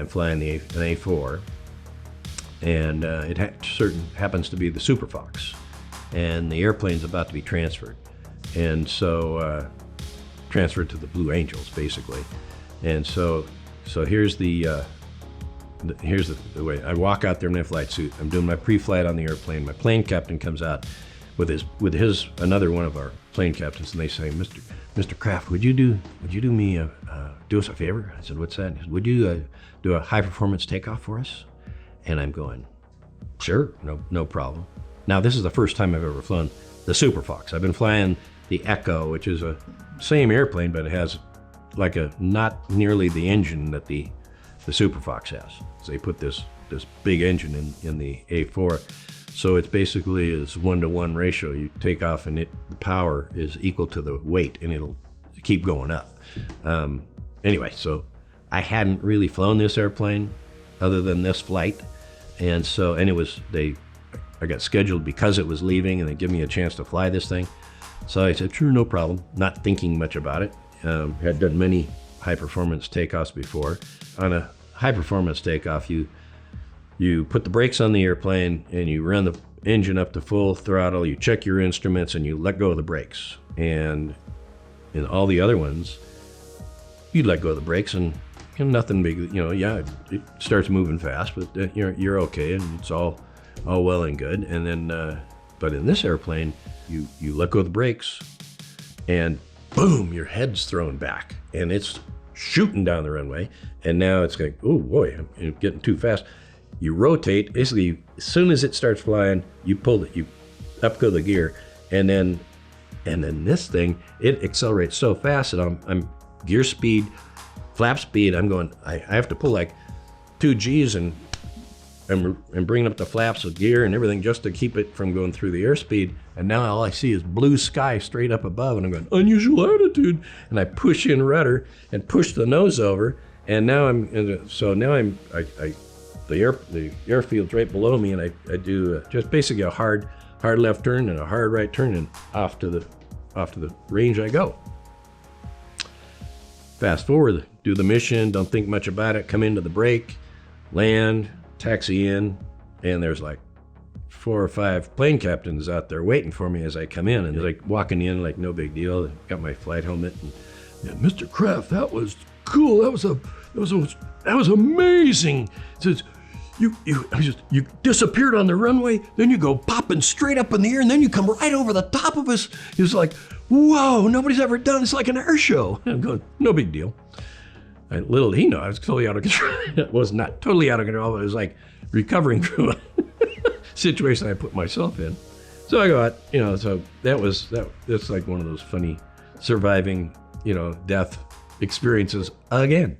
I'm flying an A-4, and it happens to be the Super Fox, and the airplane's about to be transferred, and so transferred to the Blue Angels, basically. And so here's the way. I walk out there in my flight suit. I'm doing my pre-flight on the airplane. My plane captain comes out with another one of our plane captains, and they say, Mr. Kraft, would you do us a favor? I said, what's that? He said, would you do a high performance takeoff for us? And I'm going, sure, no problem. Now, this is the first time I've ever flown the Super Fox. I've been flying the Echo, which is a same airplane, but it has like not nearly the engine that the Super Fox has. So they put this big engine in the A4. So it's basically is 1-to-1 ratio. You take off and the power is equal to the weight, and it'll keep going up. Anyway, so I hadn't really flown this airplane other than this flight. And I got scheduled because it was leaving, and they give me a chance to fly this thing. So I said, sure, no problem, not thinking much about it. Had done many high performance takeoffs before. On a high performance takeoff, you put the brakes on the airplane and you run the engine up to full throttle, you check your instruments, and you let go of the brakes. And in all the other ones, you let go of the brakes and nothing big, yeah, it starts moving fast, but you're okay, and it's all well and good. And then, but in this airplane, you let go of the brakes, and boom, your head's thrown back, and it's shooting down the runway. And now it's like, oh boy, I'm getting too fast. You rotate, basically, as soon as it starts flying, you pull it, you up go the gear, and then this thing, it accelerates so fast that I'm gear speed, flap speed, I'm going, I have to pull like 2 G's and bringing up the flaps of gear and everything just to keep it from going through the airspeed. And now all I see is blue sky straight up above, and I'm going, unusual attitude. And I push in rudder and push the nose over, and now the airfield's right below me, and I do just basically a hard left turn and a hard right turn, and off to the range I go. Fast forward, do the mission, don't think much about it, come into the break, land, taxi in, and there's like 4 or 5 plane captains out there waiting for me as I come in, and they're like walking in like no big deal. Got my flight helmet, and yeah, Mr. Kraft, that was cool. That was amazing. It says, you disappeared on the runway, then you go popping straight up in the air, and then you come right over the top of us. He was like, whoa, nobody's ever done this, like an air show. I'm going, no big deal. Little did he know I was totally out of control. It was not totally out of control, but it was like recovering from a situation I put myself in. So I go out, so that's like one of those funny surviving, death experiences again.